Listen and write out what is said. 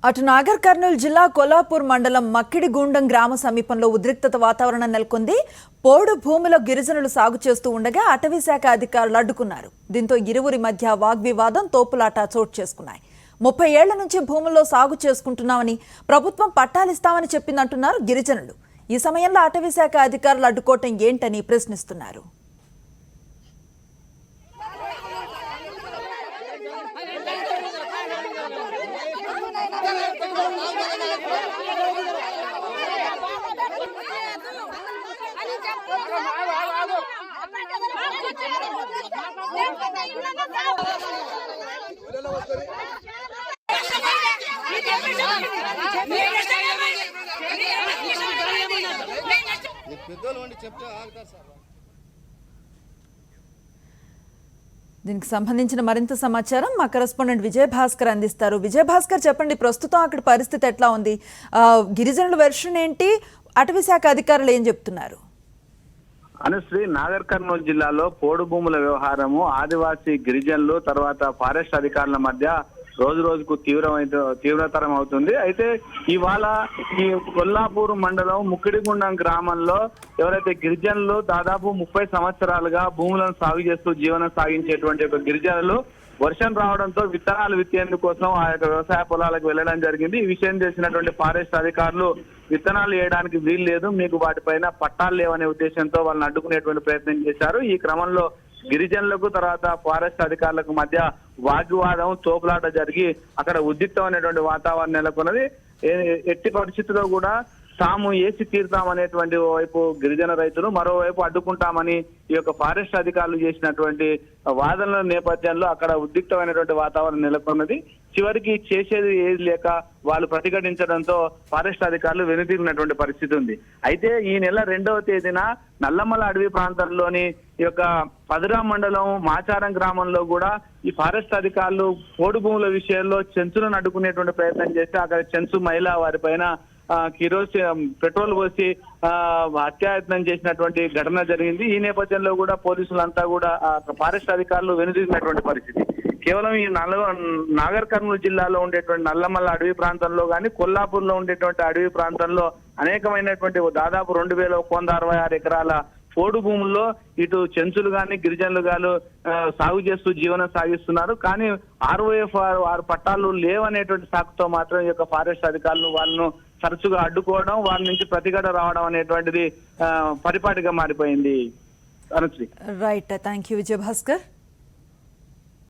అటు నాగర్ కర్నూలు జిల్లా కొల్లాపూర్ మండలం మక్కిడిగూండం గ్రామ సమీపంలో ఉద్రిక్తత వాతావరణం నెలకొంది. పోడు భూమిలో గిరిజనులు సాగు చేస్తూ ఉండగా అటవీ శాఖ అధికారులు అడ్డుకున్నారు. దీంతో ఇరువురి మధ్య వాగ్వివాదం, తోపులాట చోటు చేసుకున్నాయి. 30 ఏళ్ల నుంచి భూముల్లో సాగు చేసుకుంటున్నామని, ప్రభుత్వం పట్టాలిస్తామని చెప్పిందంటున్నారు గిరిజనులు. ఈ సమయంలో అటవీ శాఖ అధికారులు అడ్డుకోవటం ఏంటని ప్రశ్నిస్తున్నారు. దీనికి సంబంధించిన మరింత సమాచారం మా కరెస్పాండెంట్ విజయ్ భాస్కర్ అందిస్తారు. విజయ్ భాస్కర్, చెప్పండి, ప్రస్తుతం అక్కడ పరిస్థితి ఎట్లా ఉంది? గిరిజనుల వెర్షన్ ఏంటి? అటవీ శాఖ అధికారులు ఏం చెప్తున్నారు? అనుశ్రీ, నాగర్ కర్నూలు జిల్లాలో పోడు భూముల వ్యవహారము ఆదివాసీ గిరిజనులు తర్వాత ఫారెస్ట్ అధికారుల మధ్య రోజు రోజుకు తీవ్రతరం అవుతుంది. అయితే ఇవాళ ఈ కొల్లాపూర్ మండలం ముక్కిడిగుండం గ్రామంలో ఎవరైతే గిరిజనులు దాదాపు 30 సంవత్సరాలుగా భూములను సాగు చేస్తూ జీవనం సాగించేటువంటి ఒక గిరిజనులు వర్షం రావడంతో విత్తనాలు విత్తేందుకోసం ఆ యొక్క వ్యవసాయ పొలాలకు వెళ్లడం జరిగింది. ఈ విషయం తెలిసినటువంటి ఫారెస్ట్ అధికారులు విత్తనాలు వేయడానికి వీలు లేదు, మీకు వాటిపైన పట్టాలు లేవనే ఉద్దేశంతో వాళ్ళని అడ్డుకునేటువంటి ప్రయత్నం చేశారు. ఈ క్రమంలో గిరిజనులకు తర్వాత ఫారెస్ట్ అధికారులకు మధ్య వాగ్వివాదం, తోపులాట జరిగి అక్కడ ఉద్రిక్తమైనటువంటి వాతావరణం నెలకొన్నది. ఎట్టి పరిస్థితుల్లో కూడా తాము ఏసి తీరుతామనేటువంటి వైపు గిరిజన రైతులు, మరోవైపు అడ్డుకుంటామని ఈ యొక్క ఫారెస్ట్ అధికారులు చేసినటువంటి వాదనల నేపథ్యంలో అక్కడ ఉద్రిక్తమైనటువంటి వాతావరణం నెలకొన్నది. చివరికి చేసేది ఏది లేక వాళ్ళు ప్రతిఘటించడంతో ఫారెస్ట్ అధికారులు వెనుతిరిగినటువంటి పరిస్థితి ఉంది. అయితే ఈ నెల 2వ తేదీన నల్లమల అడవి ప్రాంతంలోని ఈ యొక్క పదురా మండలం మాచారం గ్రామంలో కూడా ఈ ఫారెస్ట్ అధికారులు పోడు భూముల విషయంలో చెంచులను అడ్డుకునేటువంటి ప్రయత్నం చేస్తే అక్కడ చెంచు మహిళ వారిపైన పెట్రోల్ పోసి హత్యాయత్నం చేసినటువంటి ఘటన జరిగింది. ఈ నేపథ్యంలో కూడా పోలీసులంతా కూడా ఫారెస్ట్ అధికారులు వెనుదిరిగినటువంటి పరిస్థితి. కేవలం ఈ నాగర్ కర్నూలు జిల్లాలో ఉండేటువంటి నల్లమల్ల అడవి ప్రాంతంలో కానీ, కొల్లాపూర్ లో ఉండేటువంటి అడవి ప్రాంతంలో అనేకమైనటువంటి దాదాపు 2166 ఎకరాల పోడు భూముల్లో ఇటు చెంచులు గాని గిరిజనులు గాను సాగు చేస్తూ జీవనం సాగిస్తున్నారు. కానీ ROF పట్టాలు లేవనేటువంటి సాకుతో మాత్రం ఈ యొక్క ఫారెస్ట్ అధికారులు వాళ్ళను తరచుగా అడ్డుకోవడం, వాళ్ళ నుంచి ప్రతిఘటన రావడం అనేటువంటిది పరిపాటిగా మారిపోయింది. Anusri, right, thank you Vijay Bhaskar.